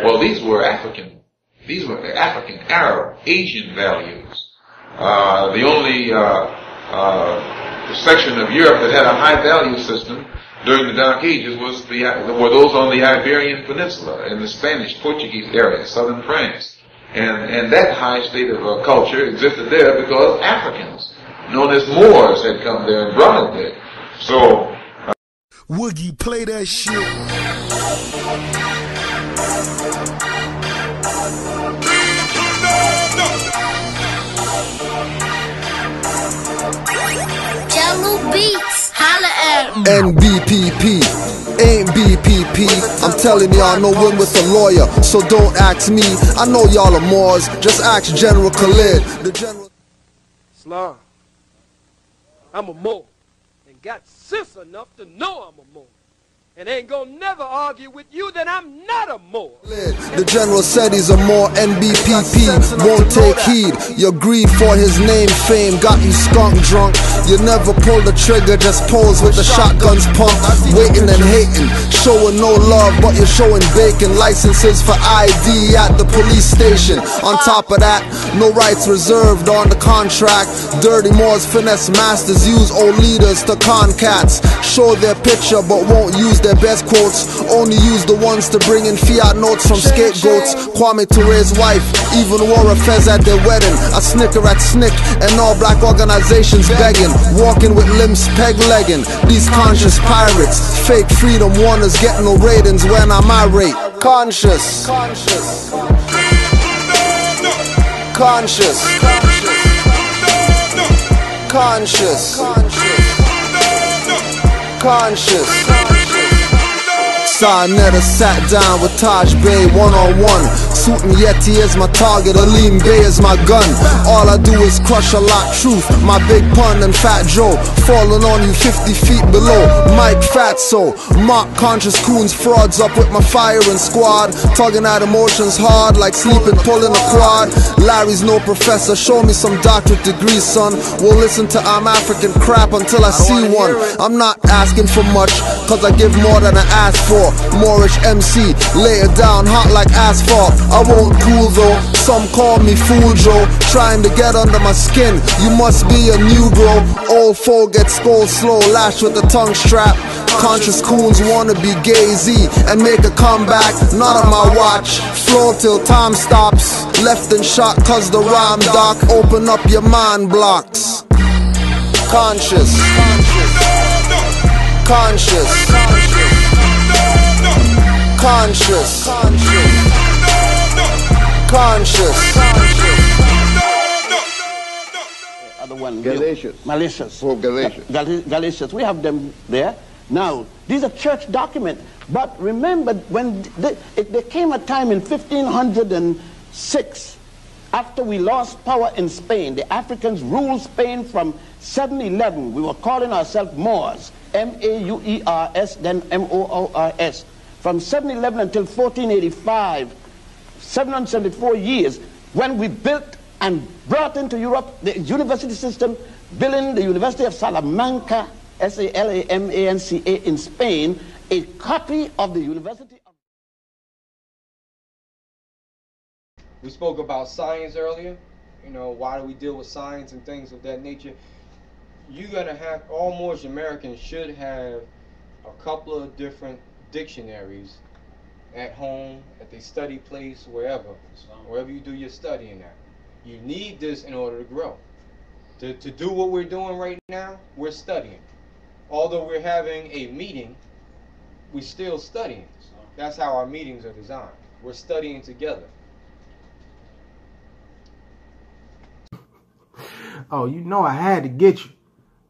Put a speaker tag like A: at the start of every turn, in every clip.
A: Well, these were African, Arab, Asian values. The only section of Europe that had a high value system during the Dark Ages were those on the Iberian Peninsula in the Spanish, Portuguese area, southern France. And that high state of culture existed there because Africans, known as Moors, had come there and brought it there. So,
B: Woogie, play that shit.
C: Beats, holla at
B: NBPP, ain't BPP. I'm telling y'all, no win with a lawyer, so don't ask me. I know y'all are Moors, just ask General Khalid. The General
D: Islam, I'm a Moor, and got sense enough to know I'm a Moor. And ain't gonna never argue with you that I'm not a Moor.
B: The General said he's a Moor. NBPP won't take heed. Your greed for his name, fame got you skunk drunk. You never pull the trigger, just pose with the shotguns pumped. Waiting and hating, showing no love, but you're showing bacon. Licenses for ID at the police station. On top of that, no rights reserved on the contract. Dirty Moors finesse masters, use old leaders to con cats. Show their picture but won't use their best quotes, only use the ones to bring in fiat notes from scapegoats. Kwame Toure's wife even wore a fez at their wedding. A snicker at SNCC and all black organizations begging, walking with limbs peg-legging. These conscious pirates, fake freedom warners, getting no ratings when I'm irate. Conscious, conscious, conscious, conscious, conscious. Sarnetta sat down with Taj Bey one-on-one. Suit and Yeti is my target, Aleem Bey is my gun. All I do is crush a lot truth. My big pun and Fat Joe falling on you 50 feet below. Mike Fatso, mock conscious coons, frauds up with my firing squad. Tugging at emotions hard like sleeping, pulling a quad. Larry's no professor, show me some doctorate degrees, son. Won't listen to I'm African crap until I see one. I'm not asking for much, cause I give more than I ask for. Moorish MC, lay it down hot like asphalt. I won't cool though, some call me Fool Joe. Trying to get under my skin, you must be a new bro. Old foe gets skull slow, lashed with the tongue strap. Conscious coons wanna be Gay-Z and make a comeback. Not on my watch, flow till time stops. Left and shot cause the rhyme doc. Open up your mind blocks. Conscious, conscious, conscious, conscious.
E: Other one,
F: Galatians.
E: Malicious.
F: Oh, Galatians.
E: Galatians. We have them there. Now, these are church documents. But remember, when there came a time in 1506, after we lost power in Spain, the Africans ruled Spain from 711. We were calling ourselves Moors, M-A-U-E-R-S, then M-O-O-R-S. From 711 until 1485, 774 years, when we built and brought into Europe the university system, building the University of Salamanca, S-A-L-A-M-A-N-C-A in Spain, a copy of the University of...
D: We spoke about science earlier. You know, why do we deal with science and things of that nature? You're going to have, all Moorish Americans should have a couple of different dictionaries at home, at their study place, wherever you do your studying at. You need this in order to grow. To do what we're doing right now, we're studying. Although we're having a meeting, we're still studying. That's how our meetings are designed. We're studying together.
G: Oh, you know I had to get you.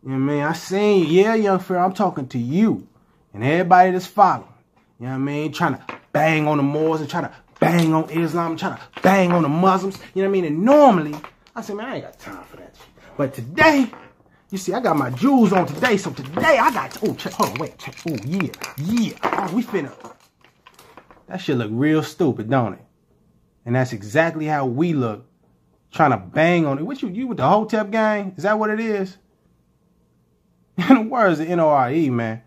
G: You know what I mean? I seen you. Yeah, young fella, I'm talking to you and everybody that's following. You know what I mean? Trying to bang on the Moors and trying to bang on Islam, trying to bang on the Muslims. You know what I mean? And normally, I say, man, I ain't got time for that shit. But today, you see, I got my jewels on today. So today, I got, oh, check, hold on, wait, check. Oh, yeah, yeah. Oh, we finna. That shit look real stupid, don't it? And that's exactly how we look. Trying to bang on it. What you with the Hotep gang? Is that what it is? In the words of NORE, man,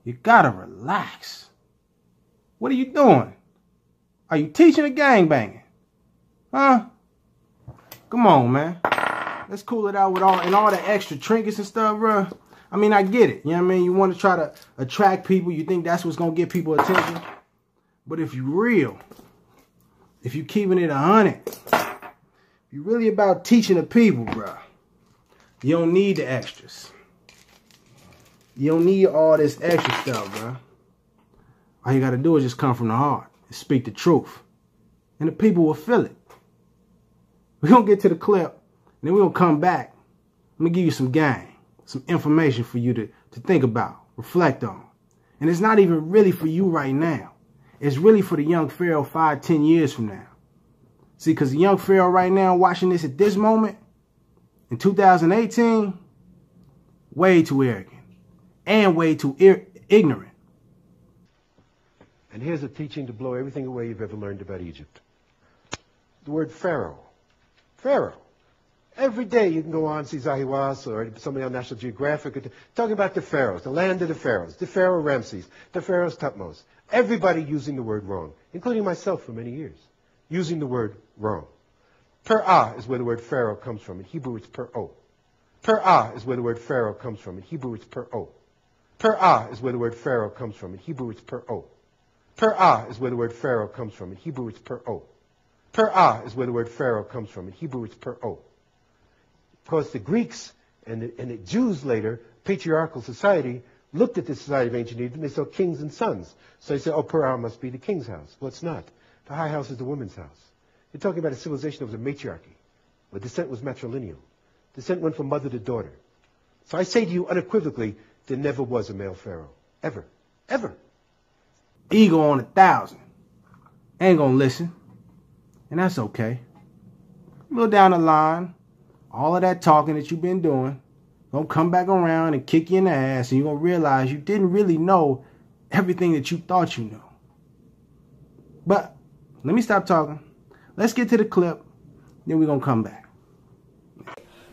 G: you gotta relax. What are you doing? Are you teaching or gangbanging? Huh? Come on, man. Let's cool it out with all the extra trinkets and stuff, bro. I mean, I get it. You know what I mean? You want to try to attract people. You think that's what's going to get people attention. But if you real, if you keeping it 100, if you really about teaching the people, bro, you don't need the extras. You don't need all this extra stuff, bro. All you got to do is just come from the heart and speak the truth. And the people will feel it. We're going to get to the clip, and then we're going to come back. I'm going to give you some game, some information for you to think about, reflect on. And it's not even really for you right now. It's really for the young Pharaoh 5, 10 years from now. See, because the young Pharaoh right now watching this at this moment, in 2018, way too arrogant and way too ignorant.
F: And here's a teaching to blow everything away you've ever learned about Egypt. The word Pharaoh. Pharaoh. Every day you can go on, see Zahiwas or somebody on National Geographic talking about the pharaohs, the land of the pharaohs, the pharaoh Ramses, the pharaohs Thutmose. Everybody using the word wrong, including myself for many years, using the word wrong. Per-ah is where the word pharaoh comes from. In Hebrew, it's per-o. Per-ah is where the word pharaoh comes from. In Hebrew, it's per-o. Per-ah is where the word pharaoh comes from. In Hebrew, it's per-o. Per-ah is where the word pharaoh comes from. In Hebrew, it's per-o. Per-ah is where the word pharaoh comes from. In Hebrew, it's per-o. Of course, the Greeks and the Jews later, patriarchal society, looked at the society of ancient Egypt and they saw kings and sons. So they said, oh, Per-ah must be the king's house. Well, it's not. The high house is the woman's house. You're talking about a civilization that was a matriarchy, where descent was matrilineal. Descent went from mother to daughter. So I say to you unequivocally, there never was a male pharaoh. Ever. Ever.
G: Ego on 1,000. Ain't gonna listen. And that's okay. A little down the line, all of that talking that you've been doing, gonna come back around and kick you in the ass, and you're gonna realize you didn't really know everything that you thought you knew. But let me stop talking. Let's get to the clip, then we're gonna come back.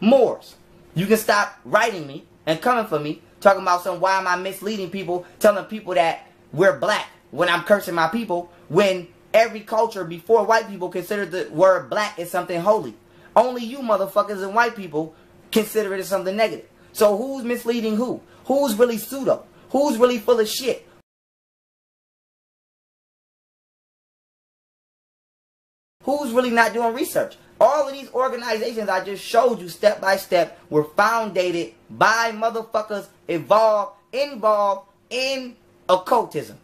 H: Moors, you can stop writing me and coming for me, talking about why am I misleading people, telling people that we're black when I'm cursing my people, when every culture before white people considered the word black as something holy. Only you motherfuckers and white people consider it as something negative. So who's misleading who? Who's really pseudo? Who's really full of shit? Who's really not doing research? All of these organizations I just showed you step by step were founded by motherfuckers involved in occultism.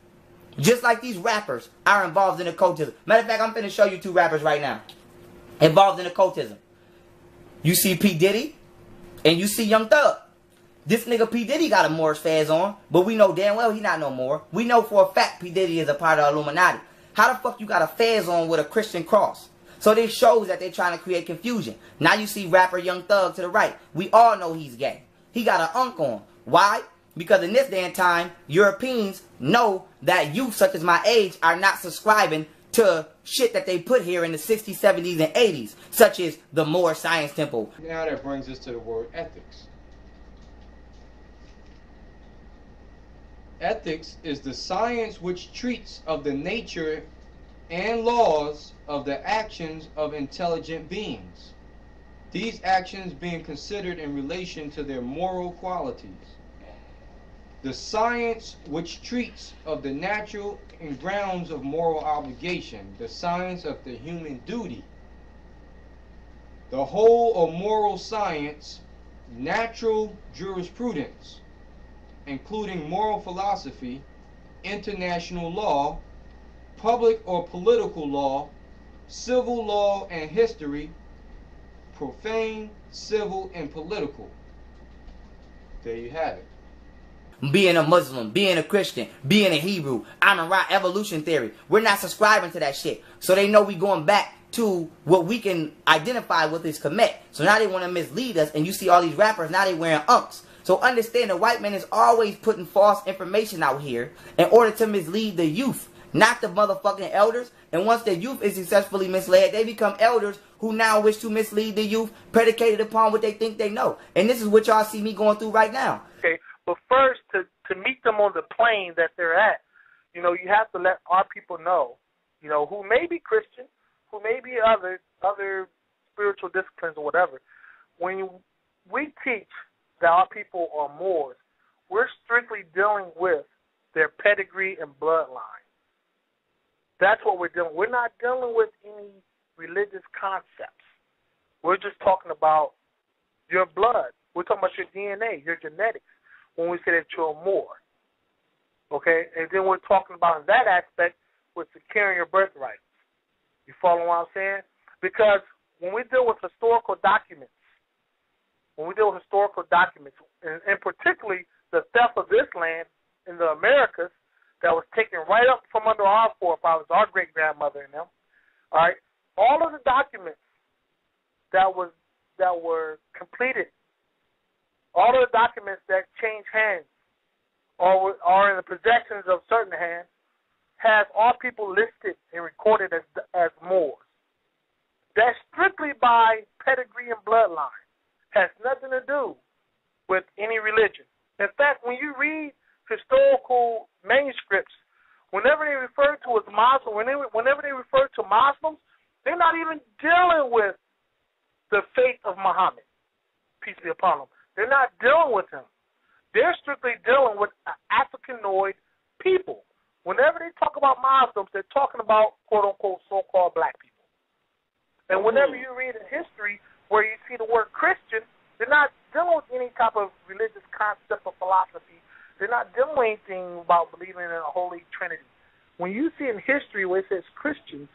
H: Just like these rappers are involved in occultism. Matter of fact, I'm finna show you 2 rappers right now involved in occultism. You see P. Diddy and you see Young Thug. This nigga P. Diddy got a Moorish fez on, but we know damn well he not no more. We know for a fact P. Diddy is a part of the Illuminati. How the fuck you got a fez on with a Christian cross? So this shows that they're trying to create confusion. Now you see rapper Young Thug to the right. We all know he's gay. He got an unk on. Why? Because in this day and time, Europeans know that youth such as my age are not subscribing to shit that they put here in the 60s, 70s, and 80s, such as the Moor Science Temple.
D: Now that brings us to the word ethics. Ethics is the science which treats of the nature and laws of the actions of intelligent beings. These actions being considered in relation to their moral qualities. The science which treats of the natural and grounds of moral obligation, the science of the human duty. The whole of moral science, natural jurisprudence, including moral philosophy, international law, public or political law, civil law and history, profane, civil, and political. There you have it.
H: Being a Muslim, being a Christian, being a Hebrew, Amarite, evolution theory. We're not subscribing to that shit. So they know we going back to what we can identify with is Kemet. So now they want to mislead us, and you see all these rappers, now they wearing unks. So understand the white man is always putting false information out here in order to mislead the youth, not the motherfucking elders. And once the youth is successfully misled, they become elders who now wish to mislead the youth, predicated upon what they think they know. And this is what y'all see me going through right now.
I: Okay, but first, to meet them on the plane that they're at, you know, you have to let our people know, you know, who may be Christian, who may be other spiritual disciplines or whatever, when we teach that our people are Moors, we're strictly dealing with their pedigree and bloodline. That's what we're dealing with. We're not dealing with any religious concepts. We're just talking about your blood. We're talking about your DNA, your genetics, when we say that you're a Moor. Okay? And then we're talking about in that aspect with securing your birthright. You follow what I'm saying? Because when we deal with historical documents, and particularly the theft of this land in the Americas that was taken right up from under our forefathers, our great-grandmother and them, all right, all of the documents that were completed, all of the documents that change hands or are in the possessions of certain hands, has all people listed and recorded as Moors. That's strictly by pedigree and bloodline. Has nothing to do with any religion. In fact, when you read historical manuscripts, whenever they refer to as Muslim, whenever they refer to Muslims, they're not even dealing with the faith of Muhammad, peace be upon him. They're not dealing with him. They're strictly dealing with Africanoid people. Whenever they talk about Muslims, they're talking about, quote-unquote, so-called black people. And whenever you read in history where you see the word Christian, they're not dealing with any type of religious concept or philosophy. They're not dealing with anything about believing in a Holy Trinity. When you see in history where it says Christians,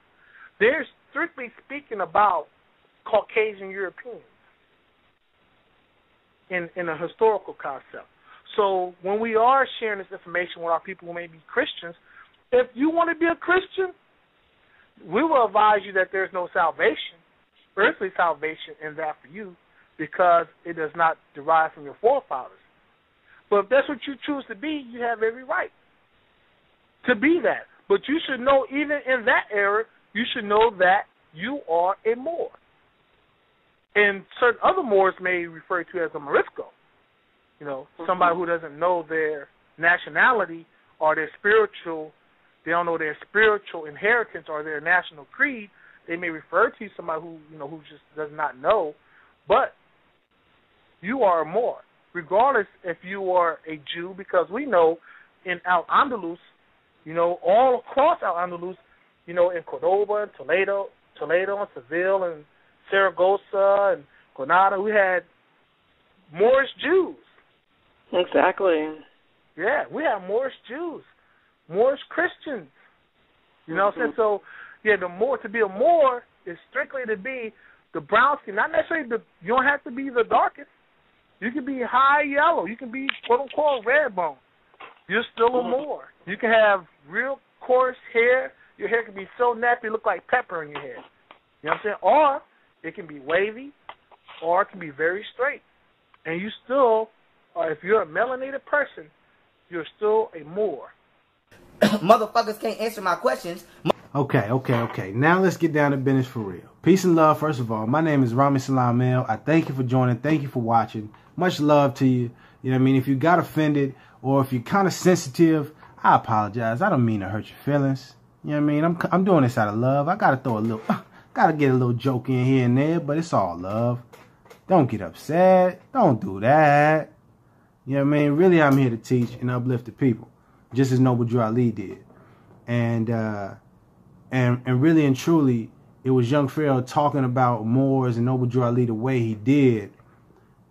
I: they're strictly speaking about Caucasian Europeans in a historical concept. So when we are sharing this information with our people who may be Christians, if you want to be a Christian, we will advise you that there's no salvation, earthly salvation in that for you, because it does not derive from your forefathers. But if that's what you choose to be, you have every right to be that. But you should know, even in that era, you should know that you are a Moor. And certain other Moors may refer to as a Morisco. You know, somebody who doesn't know their nationality or their spiritual, they don't know their spiritual inheritance or their national creed, they may refer to somebody who, you know, who just does not know. But you are a Moor, regardless if you are a Jew, because we know in Al-Andalus, you know, all across Al-Andalus, you know, in Cordoba and Toledo and Seville and Saragossa and Granada, we had Moorish Jews.
J: Exactly.
I: Yeah, we have Moorish Jews, Moorish Christians. You know what I'm saying? So, yeah, to be a Moor is strictly to be the brown skin. Not necessarily you don't have to be the darkest. You can be high yellow. You can be, quote unquote, red bone. You're still a Moor. You can have real coarse hair. Your hair can be so nappy it look like pepper in your hair. You know what I'm saying? Or it can be wavy, or it can be very straight. And you still, or if you're a melanated person, you're still a Moor.
H: Motherfuckers can't answer my questions.
G: Okay. Now let's get down to business for real. Peace and love, first of all. My name is Rami Salam El. I thank you for joining. Thank you for watching. Much love to you. You know what I mean? If you got offended or if you're kind of sensitive, I apologize. I don't mean to hurt your feelings. You know what I mean? I'm doing this out of love. I got to throw a little, got to get a little joke in here and there, but it's all love. Don't get upset. Don't do that. You know what I mean? Really, I'm here to teach and uplift the people, just as Noble Drew Ali did. And really and truly, it was Young Pharaoh talking about Moors and Noble Drew Ali the way he did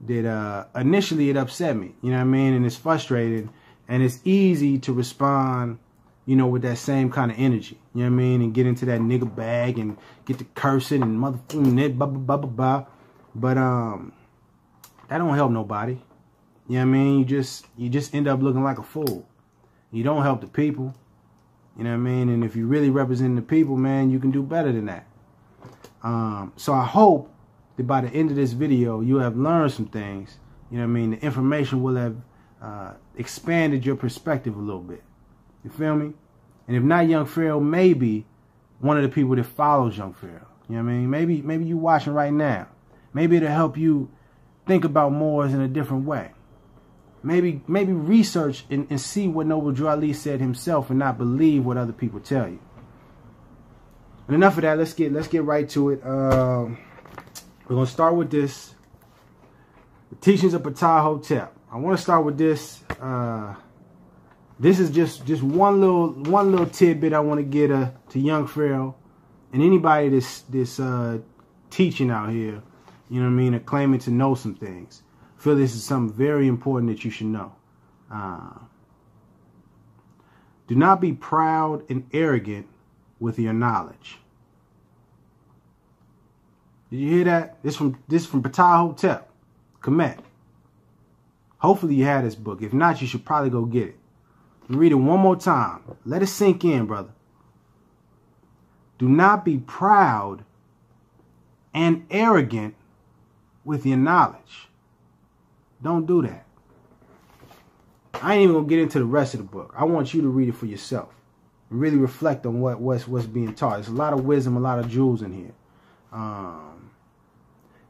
G: that initially it upset me. You know what I mean? And it's frustrating. And it's easy to respond, you know, with that same kind of energy. You know what I mean? And get into that nigga bag and get to cursing and motherfucking blah, blah, blah, blah, blah. But that don't help nobody. You know what I mean? You just end up looking like a fool. You don't help the people. You know what I mean? And if you really represent the people, man, you can do better than that. So I hope that by the end of this video, you have learned some things. You know what I mean? The information will have expanded your perspective a little bit. You feel me? And if not Young Pharaoh, maybe one of the people that follows Young Pharaoh. You know what I mean? Maybe you watching right now. Maybe it'll help you think about Moors in a different way. Maybe research and see what Noble Drew Ali said himself and not believe what other people tell you. And enough of that. Let's get right to it. We're gonna start with this. The teachings of Ptah-hotep. I want to start with this. This is just one little tidbit I want to get to young Pharaoh and anybody this teaching out here. You know what I mean? Or claiming to know some things. I feel this is something very important that you should know. Do not be proud and arrogant with your knowledge. Did you hear that? This from Ptah-hotep, Kemet. Hopefully you had this book. If not, you should probably go get it. Read it one more time. Let it sink in, brother. Do not be proud and arrogant with your knowledge. Don't do that. I ain't even gonna get into the rest of the book. I want you to read it for yourself and really reflect on what's being taught. There's a lot of wisdom, a lot of jewels in here.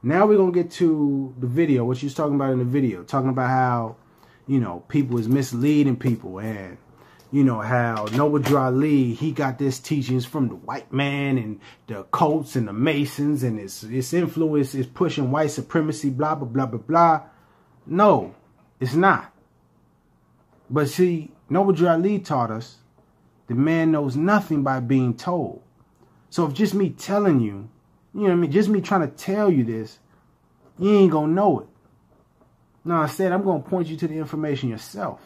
G: Now we're gonna get to the video. What she was talking about in the video, talking about how, you know, people is misleading people, and you know how Noble Ali, he got this teachings from the white man and the cults and the Masons, and its influence is pushing white supremacy, blah blah blah blah blah. No, it's not. But see, Noble Ali taught us the man knows nothing by being told. So if just me telling you, you know what I mean, just me trying to tell you this, you ain't gonna know it. No, instead, I'm gonna point you to the information yourself,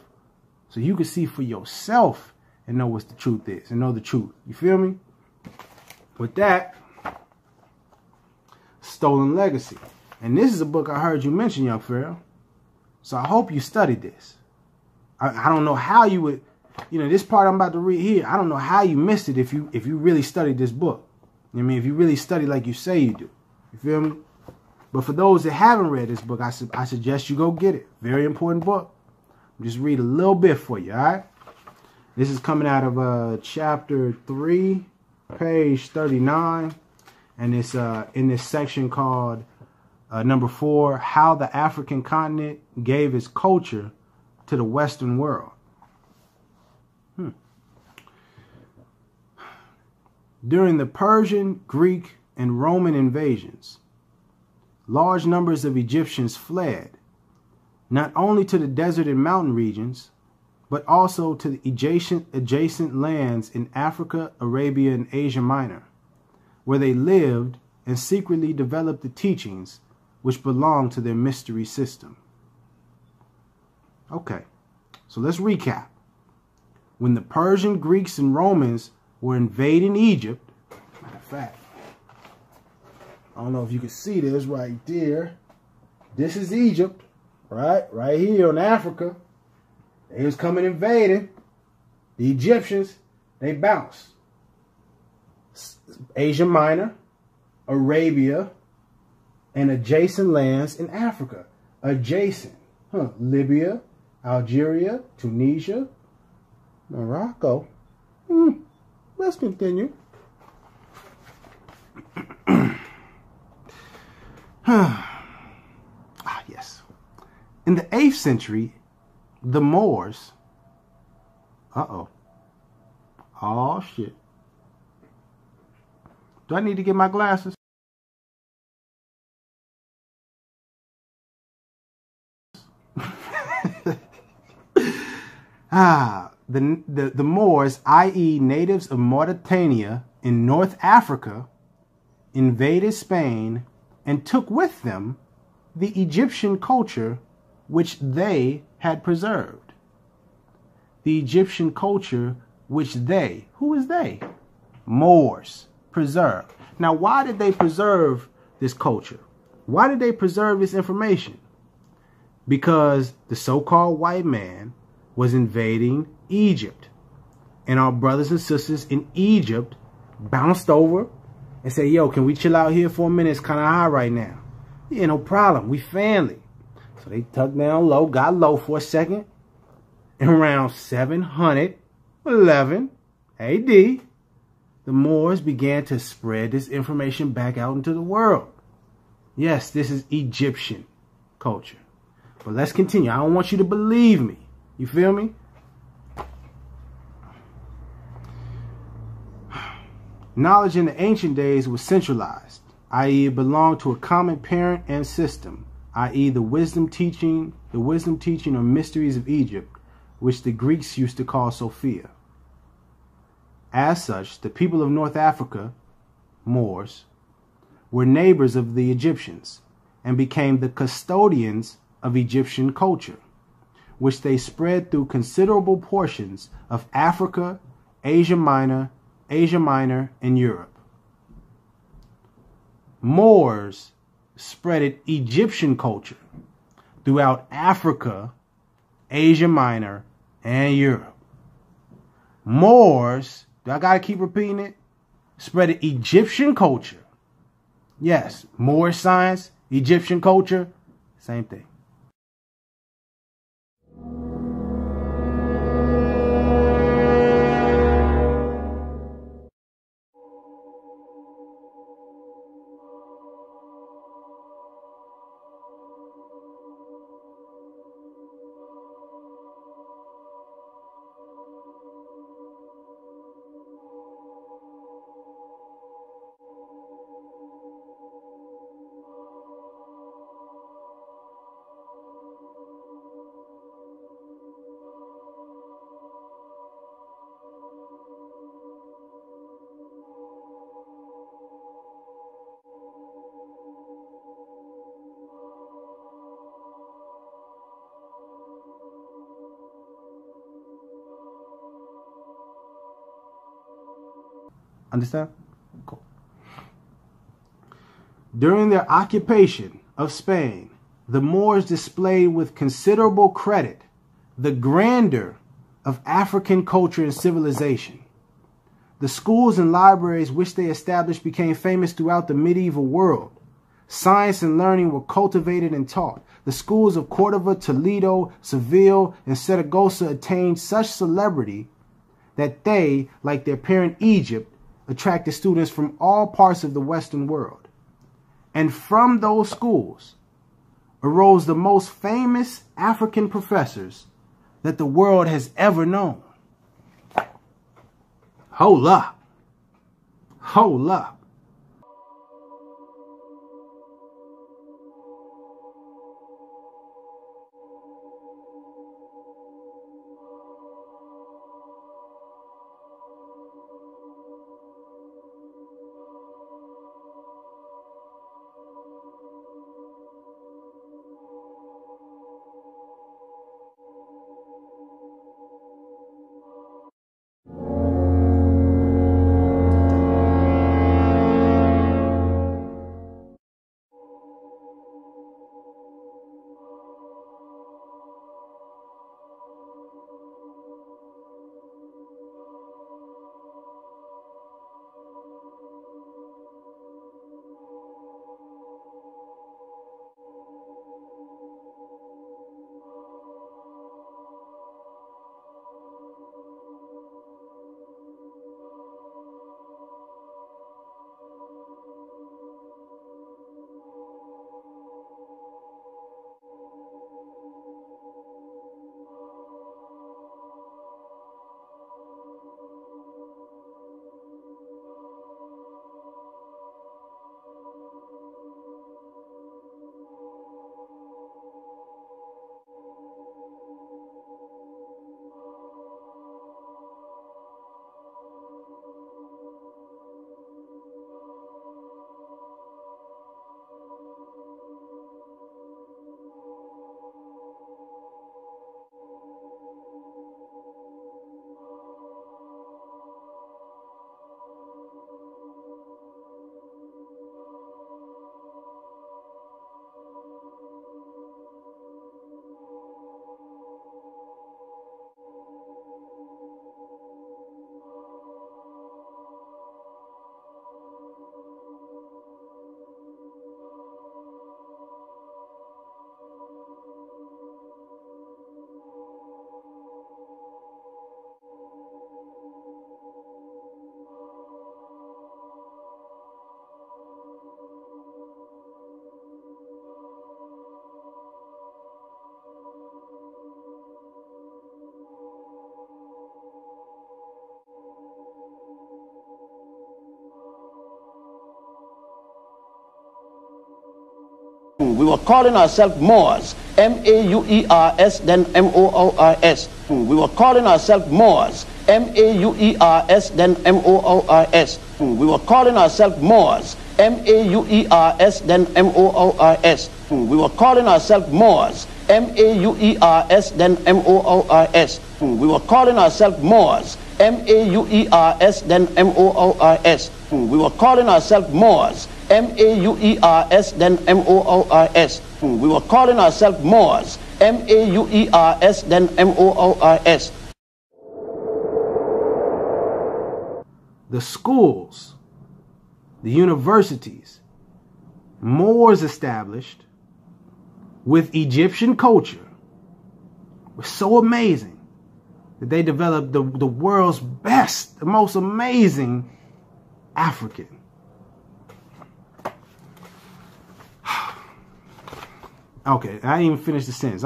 G: so you can see for yourself and know what the truth is and know the truth. You feel me? With that, Stolen Legacy. And this is a book I heard you mention, young Pharaoh. So I hope you studied this. I don't know how you would, you know, this part I'm about to read here, I don't know how you missed it if you really studied this book. I mean, if you really study like you say you do. You feel me? But for those that haven't read this book, I suggest you go get it. Very important book. I'll just read a little bit for you, all right? This is coming out of chapter 3, page 39. And it's in this section called number 4, How the African Continent Gave Its Culture to the Western World. During the Persian, Greek, and Roman invasions, large numbers of Egyptians fled, not only to the desert and mountain regions, but also to the adjacent lands in Africa, Arabia, and Asia Minor, where they lived and secretly developed the teachings which belonged to their mystery system. Okay, so let's recap. When the Persian, Greeks, and Romans were invading Egypt, matter of fact, I don't know if you can see this right there. This is Egypt, right? Right here in Africa. They was coming invading. The Egyptians, they bounced. Asia Minor, Arabia, and adjacent lands in Africa. Adjacent. Libya, Algeria, Tunisia, Morocco. Let's continue. Yes. In the 8th century, the Moors. Oh shit. Do I need to get my glasses? The Moors, i.e. natives of Mauritania in North Africa, invaded Spain and took with them the Egyptian culture which they had preserved. The Egyptian culture which they, who is they? Moors, preserved. Now, why did they preserve this culture? Why did they preserve this information? Because the so-called white man was invading Egypt. And our brothers and sisters in Egypt bounced over and said, yo, can we chill out here for a minute? It's kind of high right now. Yeah, no problem. We family. So they tucked down low, got low for a second. And around 711 AD, the Moors began to spread this information back out into the world. Yes, this is Egyptian culture. But let's continue. I don't want you to believe me. You feel me? Knowledge in the ancient days was centralized, i.e. it belonged to a common parent and system, i.e. the wisdom teaching or mysteries of Egypt, which the Greeks used to call Sophia. As such, the people of North Africa, Moors, were neighbors of the Egyptians and became the custodians of Egyptian culture, which they spread through considerable portions of Africa, Asia Minor, and Europe. Moors spreaded Egyptian culture throughout Africa, Asia Minor, and Europe. Moors, do I gotta keep repeating it? Spreaded Egyptian culture. Yes, Moorish science, Egyptian culture, same thing. Understand? Cool. During their occupation of Spain, the Moors displayed with considerable credit the grandeur of African culture and civilization. The schools and libraries which they established became famous throughout the medieval world. Science and learning were cultivated and taught. The schools of Cordova, Toledo, Seville, and Saragossa attained such celebrity that they, like their parent Egypt, attracted students from all parts of the Western world. And from those schools arose the most famous African professors that the world has ever known. Hold up. Hold up.
E: We were calling ourselves Moors. M-A-U-E-R-S, then M-O-O-R-S. We were calling ourselves Moors. M-A-U-E-R-S, then M-O-O-R-S. We were calling ourselves Moors. M-A-U-E-R-S, then M-O-O-R-S. We were calling ourselves Moors. M-A-U-E-R-S, then M-O-O-R-S. We were calling ourselves Moors. M-A-U-E-R-S, then M-O-O-R-S. We were calling ourselves Moors. M-A-U-E-R-S, then M-O-O-R-S. We were calling ourselves Moors. M-A-U-E-R-S, then M-O-O-R-S.
G: The schools, the universities, Moors established with Egyptian culture were so amazing that they developed the world's best, the most amazing African. Okay, I didn't even finish the sentence.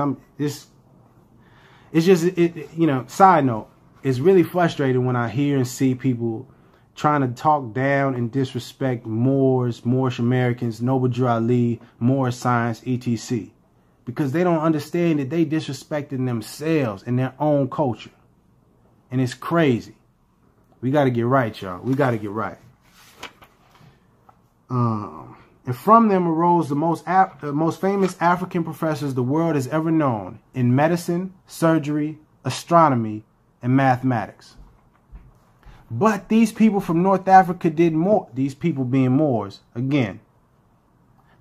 G: Side note, it's really frustrating when I hear and see people trying to talk down and disrespect Moors, Moorish Americans, Noble Drew Ali, Moorish science, etc. Because they don't understand that they disrespecting themselves and their own culture. And it's crazy. We got to get right, y'all. We got to get right. And from them arose the most famous African professors the world has ever known in medicine, surgery, astronomy, and mathematics. But these people from North Africa did more. These people being Moors, again,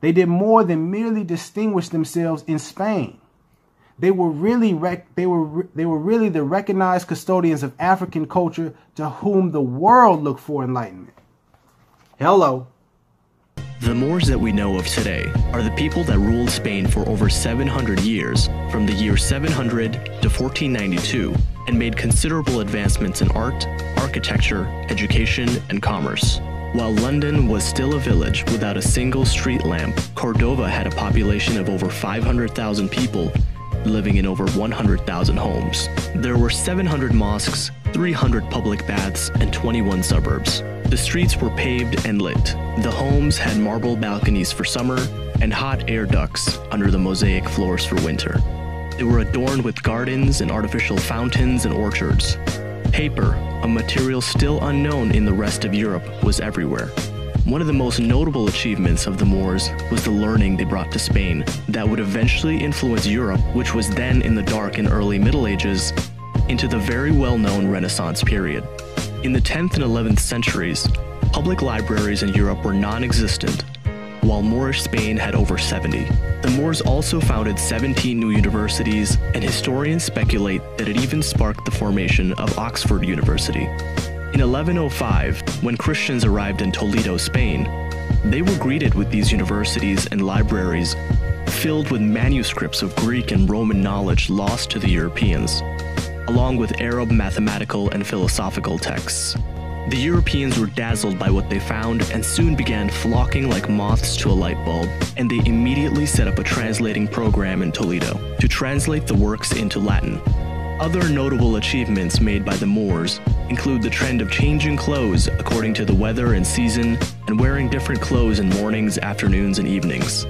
G: they did more than merely distinguish themselves in Spain. They were really the recognized custodians of African culture to whom the world looked for enlightenment. Hello.
K: The Moors that we know of today are the people that ruled Spain for over 700 years, from the year 700 to 1492, and made considerable advancements in art, architecture, education, and commerce. While London was still a village without a single street lamp, Cordova had a population of over 500,000 people, living in over 100,000 homes. There were 700 mosques, 300 public baths, and 21 suburbs. The streets were paved and lit. The homes had marble balconies for summer and hot air ducts under the mosaic floors for winter. They were adorned with gardens and artificial fountains and orchards. Paper, a material still unknown in the rest of Europe, was everywhere. One of the most notable achievements of the Moors was the learning they brought to Spain that would eventually influence Europe, which was then in the Dark and early Middle Ages, into the very well-known Renaissance period. In the 10th and 11th centuries, public libraries in Europe were non-existent, while Moorish Spain had over 70. The Moors also founded 17 new universities, and historians speculate that it even sparked the formation of Oxford University. In 1105, when Christians arrived in Toledo, Spain, they were greeted with these universities and libraries filled with manuscripts of Greek and Roman knowledge lost to the Europeans, along with Arab mathematical and philosophical texts. The Europeans were dazzled by what they found and soon began flocking like moths to a light bulb, and they immediately set up a translating program in Toledo to translate the works into Latin. Other notable achievements made by the Moors include the trend of changing clothes according to the weather and season, and wearing different clothes in mornings, afternoons, and evenings.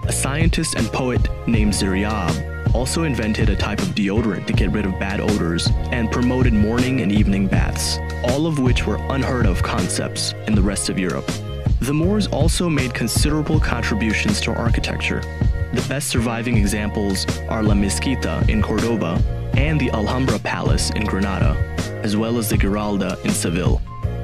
K: A scientist and poet named Ziryab also invented a type of deodorant to get rid of bad odors and promoted morning and evening baths, all of which were unheard of concepts in the rest of Europe. The Moors also made considerable contributions to architecture. The best surviving examples are La Mezquita in Cordova and the Alhambra Palace in Granada, as well as the Giralda in Seville.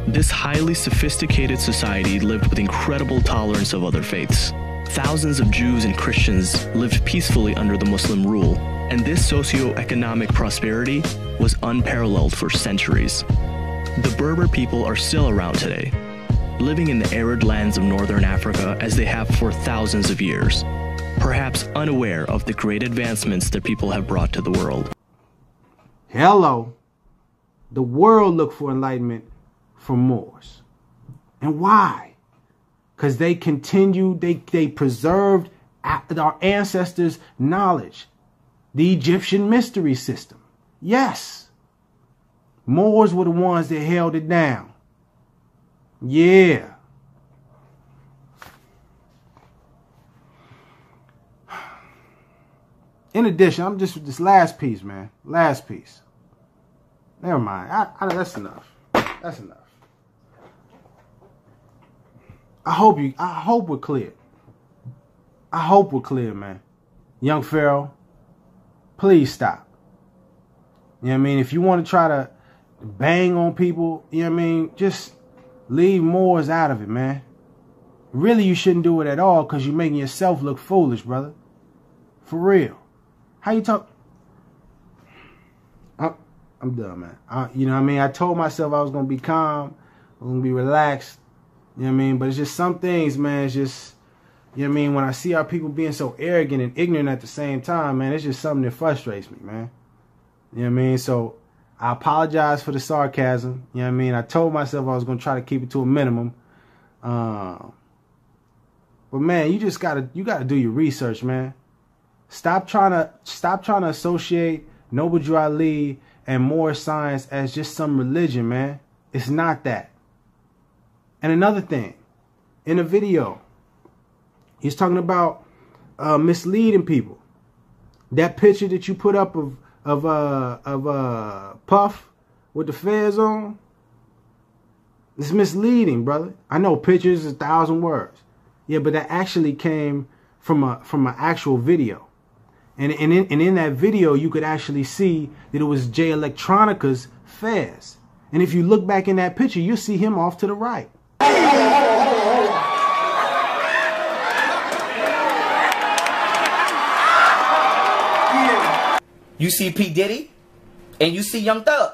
K: This highly sophisticated society lived with incredible tolerance of other faiths. Thousands of Jews and Christians lived peacefully under the Muslim rule, and this socio-economic prosperity was unparalleled for centuries. The Berber people are still around today, living in the arid lands of northern Africa as they have for thousands of years, perhaps unaware of the great advancements their people have brought to the world.
G: Hello. The world looked for enlightenment from Moors. And why? Because they continued, they preserved our ancestors' knowledge. The Egyptian mystery system. Yes. Moors were the ones that held it down. Yeah. In addition, I'm just this last piece, man. Last piece. Never mind. That's enough. That's enough. I hope we're clear. I hope we're clear, man. Young Pharaoh, please stop. You know what I mean? If you want to try to bang on people, you know what I mean? Just leave Moors out of it, man. Really, you shouldn't do it at all because you're making yourself look foolish, brother. For real. How you talk? I'm done, man. You know what I mean? I told myself I was going to be calm. I was going to be relaxed. You know what I mean? But it's just some things, man. It's just, you know what I mean? When I see our people being so arrogant and ignorant at the same time, man, it's just something that frustrates me, man. You know what I mean? So I apologize for the sarcasm. You know what I mean? I told myself I was going to try to keep it to a minimum. But man, you gotta do your research, man. Stop trying to associate Noble Drew Ali and Moorish science as just some religion, man. It's not that. And another thing, in the video, he's talking about misleading people. That picture that you put up of Puff with the fez on, it's misleading, brother. I know pictures is 1,000 words. Yeah, but that actually came from an actual video. And in that video, you could actually see that it was Jay Electronica's fez. And if you look back in that picture, you'll see him off to the right.
H: You see P. Diddy and you see Young Thug.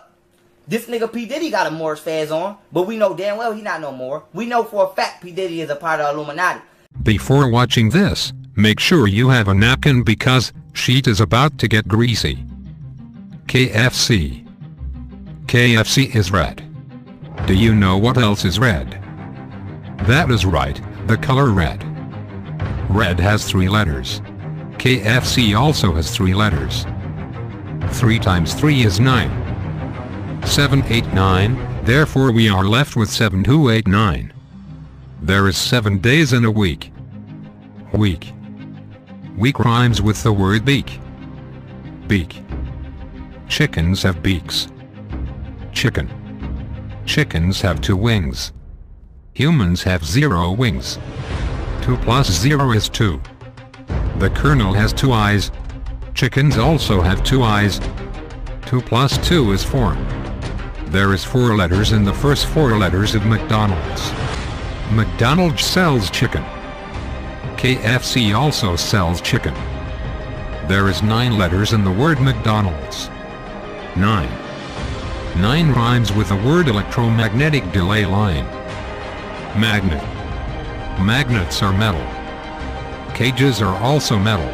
H: This nigga P. Diddy got a Moorish fez on, but we know damn well he not no more. We know for a fact P. Diddy is a part of Illuminati.
L: Before watching this, make sure you have a napkin because sheet is about to get greasy. KFC. KFC is red. Do you know what else is red? That is right, the color red. Red has 3 letters. KFC also has 3 letters. 3 times 3 is 9. 7, 8, 9, therefore we are left with 7, 2, 8, 9. There is 7 days in a week. Week. Week rhymes with the word beak. Beak. Chickens have beaks. Chicken. Chickens have 2 wings. Humans have 0 wings. 2 plus 0 is 2. The Colonel has 2 eyes. Chickens also have 2 eyes. 2 plus 2 is 4. There is 4 letters in the first 4 letters of McDonald's. McDonald's sells chicken. KFC also sells chicken. There is 9 letters in the word McDonald's. 9. 9 rhymes with the word electromagnetic delay line. Magnet. Magnets are metal. Cages are also metal.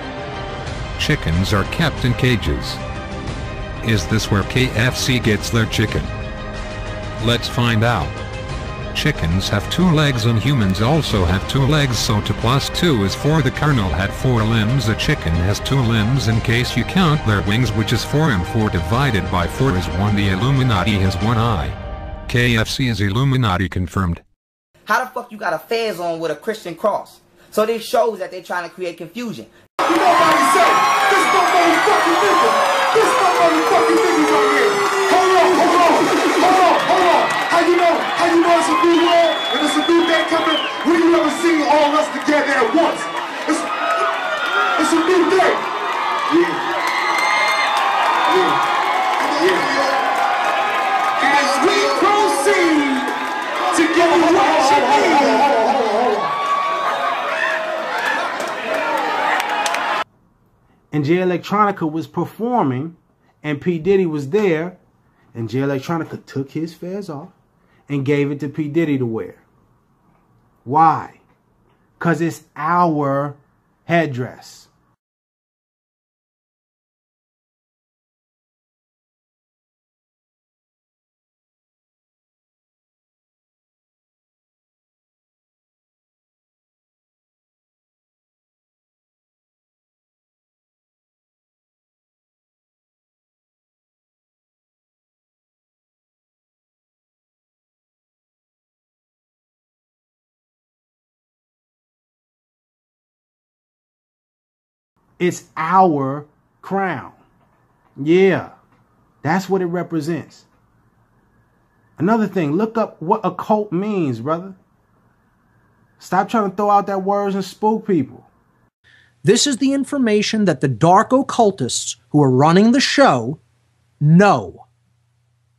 L: Chickens are kept in cages. Is this where KFC gets their chicken? Let's find out. Chickens have 2 legs and humans also have 2 legs, so 2 plus 2 is 4. The Colonel had 4 limbs. A chicken has 2 limbs in case you count their wings, which is 4, and 4 divided by 4 is 1. The Illuminati has 1 eye. KFC is Illuminati confirmed.
H: How the fuck you got a fez on with a Christian cross? So this shows that they're trying to create confusion.
M: You know what he say? This my motherfucking nigga. This my motherfucking nigga right here. Hold on. How you know it's a new world and it's a new day coming? We you ever see all us together at once? It's a new day. Yeah. As we proceed to get what you need.
G: And Jay Electronica was performing, and P. Diddy was there, and Jay Electronica took his fez off and gave it to P. Diddy to wear. Why? Because it's our headdress. It's our crown. Yeah, that's what it represents. Another thing, look up what occult means, brother. Stop trying to throw out that words and spook people.
N: This is the information that the dark occultists who are running the show know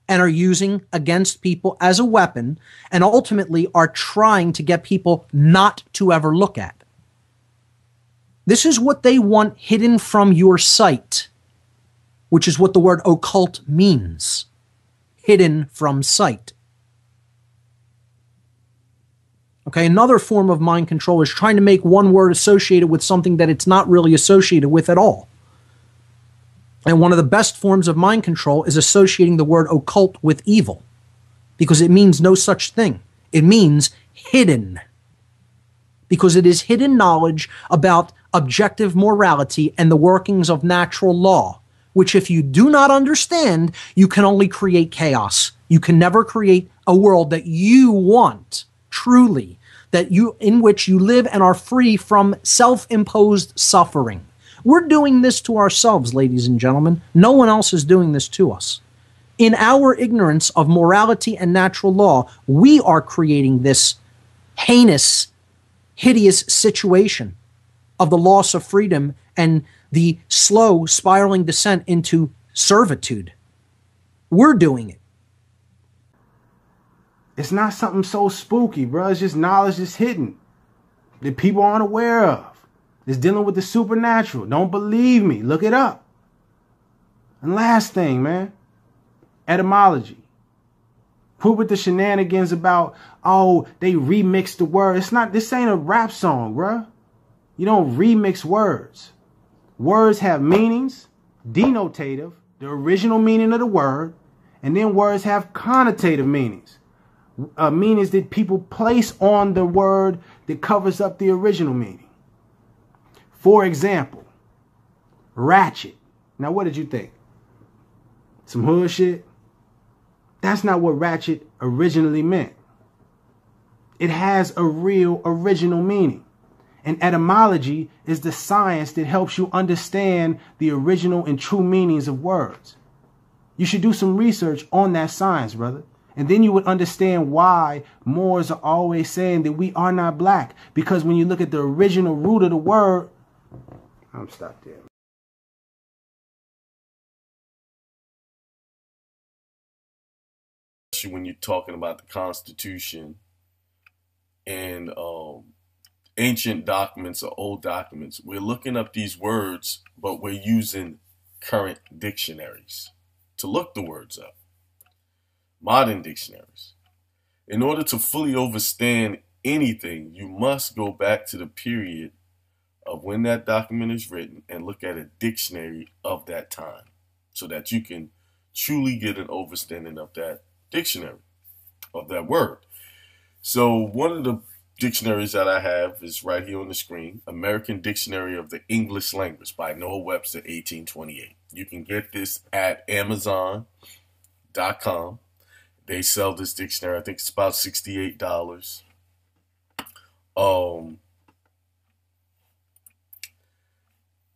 N: and are using against people as a weapon, and ultimately are trying to get people not to ever look at. This is what they want hidden from your sight, which is what the word occult means. Hidden from sight. Okay, another form of mind control is trying to make one word associated with something that it's not really associated with at all. And one of the best forms of mind control is associating the word occult with evil, because it means no such thing. It means hidden, because it is hidden knowledge about objective morality and the workings of natural law, which if you do not understand, you can only create chaos. You can never create a world that you want, truly, in which you live and are free from self-imposed suffering. We're doing this to ourselves, ladies and gentlemen. No one else is doing this to us. In our ignorance of morality and natural law, we are creating this heinous, hideous situation of the loss of freedom and the slow spiraling descent into servitude. We're doing it.
G: It's not something so spooky, bro. It's just knowledge that's hidden that people aren't aware of. It's dealing with the supernatural. Don't believe me. Look it up. And last thing, man. Etymology. Quit with the shenanigans about, oh, they remixed the word. It's not, this ain't a rap song, bro. You don't remix words. Words have meanings, denotative, the original meaning of the word, and then words have connotative meanings. Meanings that people place on the word that covers up the original meaning. For example, ratchet. Now, what did you think? Some hood shit? That's not what ratchet originally meant. It has a real original meaning. And etymology is the science that helps you understand the original and true meanings of words. You should do some research on that science, brother. And then you would understand why Moors are always saying that we are not black. Because when you look at the original root of the word, I'm stopped there.
O: Especially when you're talking about the Constitution and ancient documents or old documents, we're looking up these words, but we're using current dictionaries to look the words up. Modern dictionaries. In order to fully understand anything, you must go back to the period of when that document is written and look at a dictionary of that time so that you can truly get an understanding of that dictionary, of that word. So one of the dictionaries that I have is right here on the screen, American Dictionary of the English Language by Noah Webster, 1828. You can get this at Amazon.com. They sell this dictionary. I think it's about $68.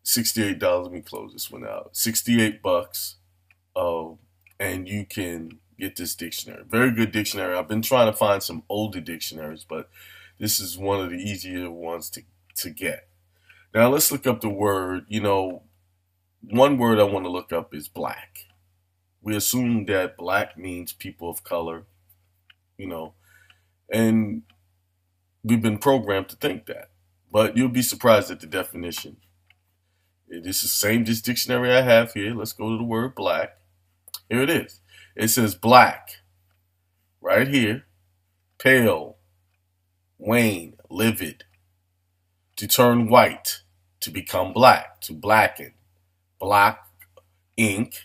O: $68. Let me close this one out. $68. And you can get this dictionary. Very good dictionary. I've been trying to find some older dictionaries, but this is one of the easier ones to get. Now let's look up the word. You know, one word I want to look up is black. We assume that black means people of color, you know, and we've been programmed to think that. But you'll be surprised at the definition. This is the same dictionary I have here. Let's go to the word black. Here it is. It says black, right here, pale, wane, livid, to turn white, to become black, to blacken, black, ink,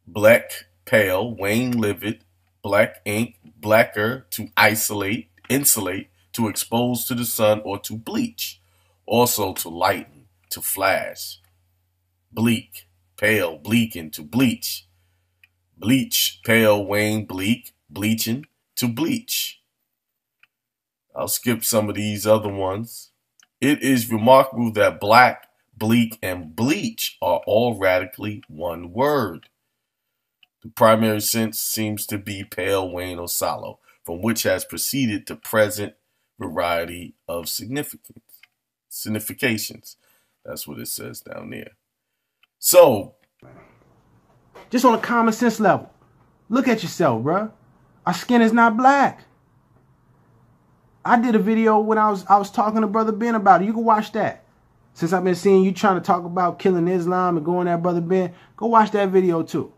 O: black, pale, wane, livid, black, ink, blacker, to isolate, insulate, to expose to the sun, or to bleach, also to lighten, to flash, bleak, pale, bleaken, to bleach, bleach, pale, wane, bleak, bleaching, to bleach. I'll skip some of these other ones. It is remarkable that black bleak, and bleach are all radically one word. The primary sense seems to be pale, wane, or sallow, from which has proceeded to present variety of significations. That's what it says down there. So,
G: just on a common sense level, look at yourself, bruh. Our skin is not black. I did a video when I was talking to Brother Ben about it. You can watch that. Since I've been seeing you trying to talk about killing Islam and going at Brother Ben, go watch that video too.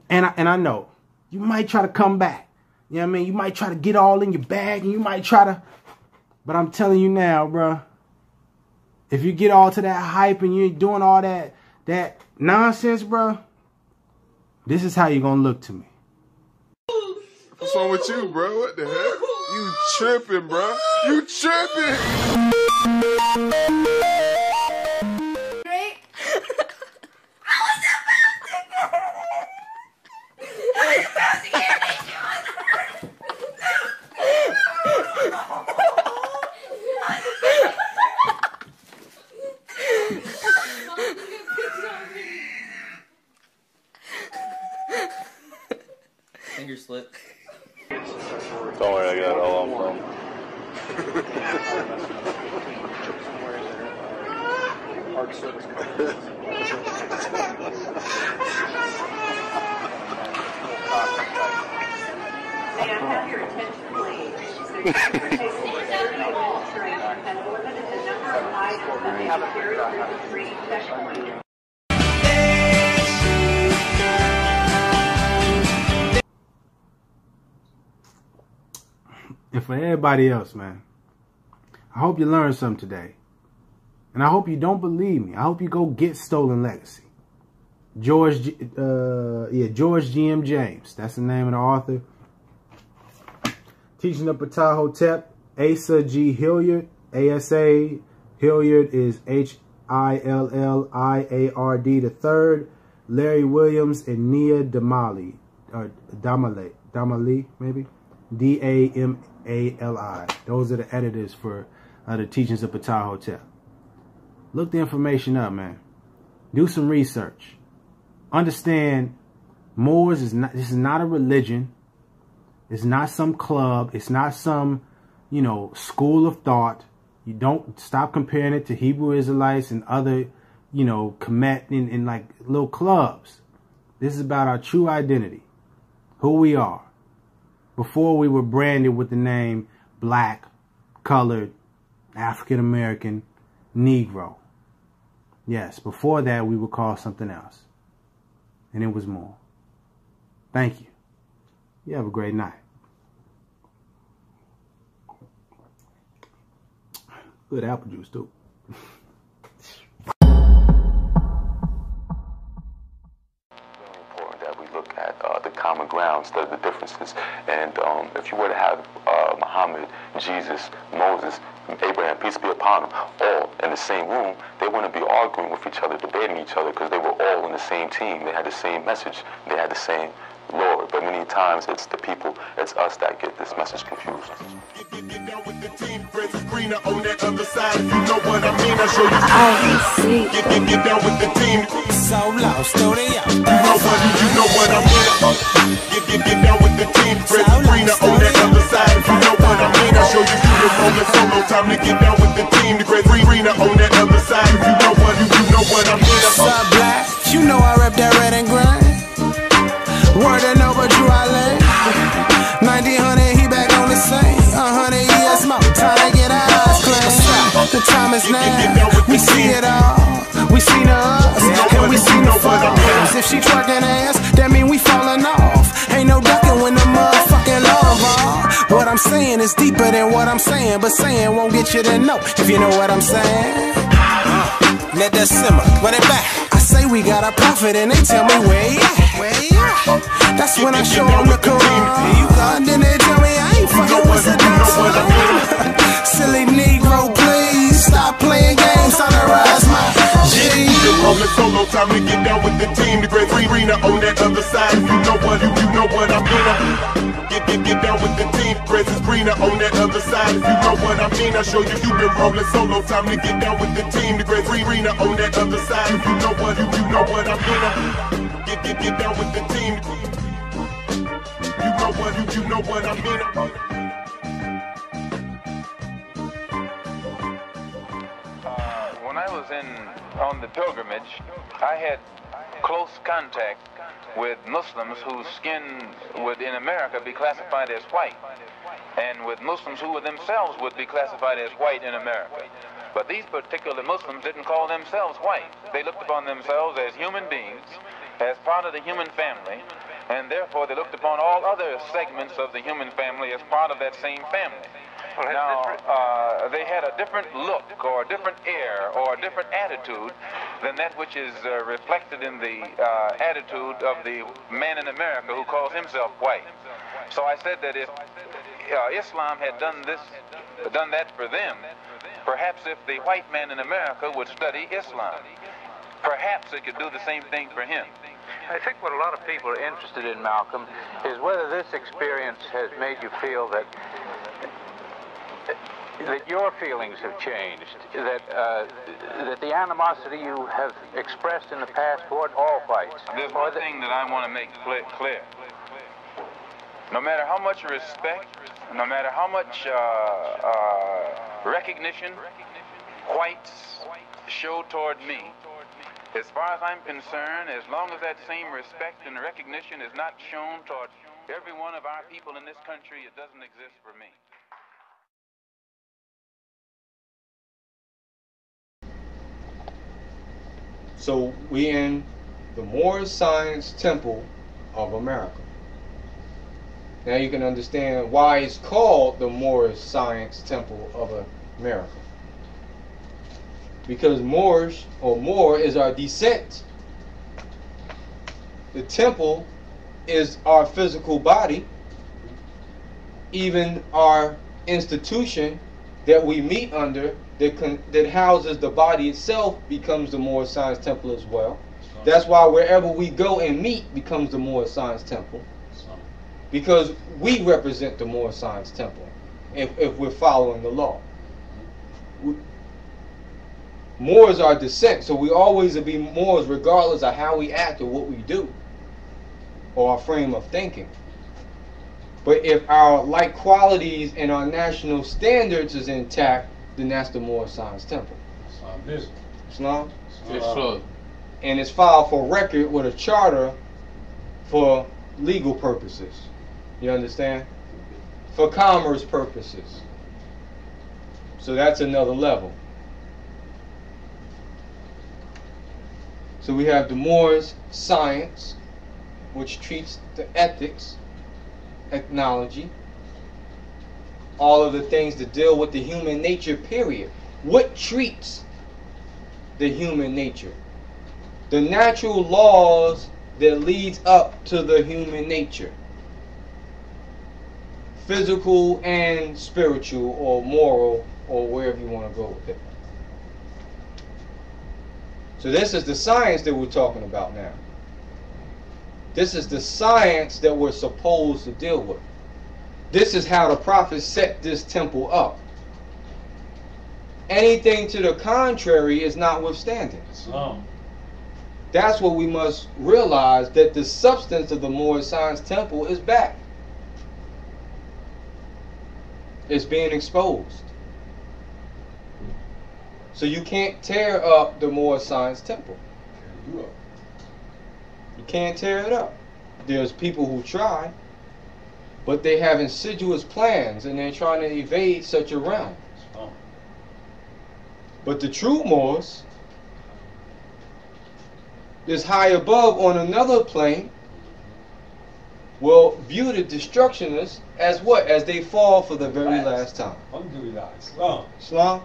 G: And I know you might try to come back. You know what I mean? You might try to get all in your bag, and you might try to. But I'm telling you now, bruh. If you get all to that hype and you're doing all that nonsense, bruh, this is how you're gonna look to me.
P: What's wrong with you, bro? What the heck? You tripping, bro? You tripping?
H: Finger slip.
O: Don't worry, I got it all on film.
P: Park service
Q: May I have your attention, please? The transportation administration has limited the number of items that may be carried through the screening checkpoint.
G: And for everybody else, man, I hope you learned something today. And I hope you don't believe me. I hope you go get Stolen Legacy. George G.M. James. That's the name of the author. Teaching of Ptah Hotep. Asa G. Hilliard. ASA. Hilliard is Hilliard III. Larry Williams and Nia Damali. Or Damali, maybe? D-A-M-A-L-I. Those are the editors for the Teachings of Ptah Hotep. Look the information up, man. Do some research. Understand, Moors is not. This is not a religion. It's not some club. It's not some, school of thought. You don't stop comparing it to Hebrew Israelites and other, Kemet in like little clubs. This is about our true identity, who we are. Before we were branded with the name Black, Colored, African American, Negro. Yes, before that we were called something else. And it was more. Thank you. You have a great night. Good apple juice too.
R: The common ground instead of the differences. And if you were to have Muhammad, Jesus, Moses, Abraham, peace be upon them, all in the same room, they wouldn't be arguing with each other, debating each other, because they were all in the same team. They had the same message. They had the same Lord. But many times it's the people, it's us that get this message confused.
M: Greener on that other side, if you know what I mean, I'll show you. Get down with the team. So low, story up. You know what I mean. Get down with the team. Greener on that other side, if you know what I mean, I'll show you. The moment, solo time to get down with the team. The greener on that other side, if you know what I mean.
S: What's up, Black? You know I rep that red and green. Word and over Drew Island. 1900, he back on the same. 100 years more, time to get our eyes clean. The time is now, we see it all. We seen us, and we seen the falls. If she twerking ass, that mean we falling off. Ain't no ducking when the motherfucking love off. What I'm saying is deeper than what I'm saying, but saying won't get you to know, if you know what I'm saying. Let that simmer, run it back. I say we got a prophet and they tell me where he at. That's when I show them the Quran. Then they tell me I ain't fucking with Saddam. Silly Negro, please stop playing games on the rise, my G.
M: Rolling solo time to get down with the team. The great greener on that other side. You know what I mean. Get down with the team. greener on that other side. If you know what I mean, I'll show you. You've been rolling solo, time to get down with the team. The great greener on that other side. If you know what I mean, get down with the team. You know what I mean.
T: When I was on the pilgrimage, I had close contact with Muslims whose skin would in America be classified as white, and with Muslims who themselves would be classified as white in America. But these particular Muslims didn't call themselves white. They looked upon themselves as human beings, as part of the human family, and therefore they looked upon all other segments of the human family as part of that same family. Now, they had a different look or a different air or a different attitude than that which is reflected in the attitude of the man in America who calls himself white. So I said that if Islam had done that for them, perhaps if the white man in America would study Islam, perhaps it could do the same thing for him.
U: I think what a lot of people are interested in, Malcolm, is whether this experience has made you feel that your feelings have changed, that the animosity you have expressed in the past toward all whites.
T: There's one thing that I want to make clear. No matter how much respect, no matter how much recognition whites show toward me, as far as I'm concerned, as long as that same respect and recognition is not shown toward every one of our people in this country, it doesn't exist for me.
D: So we in the Moors Science Temple of America. Now you can understand why it's called the Moors Science Temple of America. Because Moors, or Moor, is our descent. The temple is our physical body. Even our institution that we meet under, that houses the body itself, becomes the Moor Science Temple as well. That's why wherever we go and meet becomes the Moor Science Temple. Because we represent the Moor Science Temple if we're following the law. Moors are descent, so we always will be Moors regardless of how we act or what we do or our frame of thinking. But if our like qualities and our national standards is intact, then that's the Moor Science Temple. Islam? Islam. And it's filed for record with a charter for legal purposes. You understand? For commerce purposes. So that's another level. So we have the Moors Science, which treats the ethics, ethnology, all of the things that deal with the human nature, period. What treats the human nature? The natural laws that leads up to the human nature. Physical and spiritual or moral or wherever you want to go with it. So this is the science that we're talking about now. This is the science that we're supposed to deal with. This is how the prophet set this temple up. Anything to the contrary is notwithstanding. That's what we must realize, that the substance of the Moor Science Temple is back. It's being exposed. So you can't tear up the Moor Science Temple. You can't tear it up. There's people who try, but they have insidious plans and they're trying to evade such a realm. But the true Moors is high above on another plane, will view the destructionists as what? As they fall for the very last time. Islam? Islam.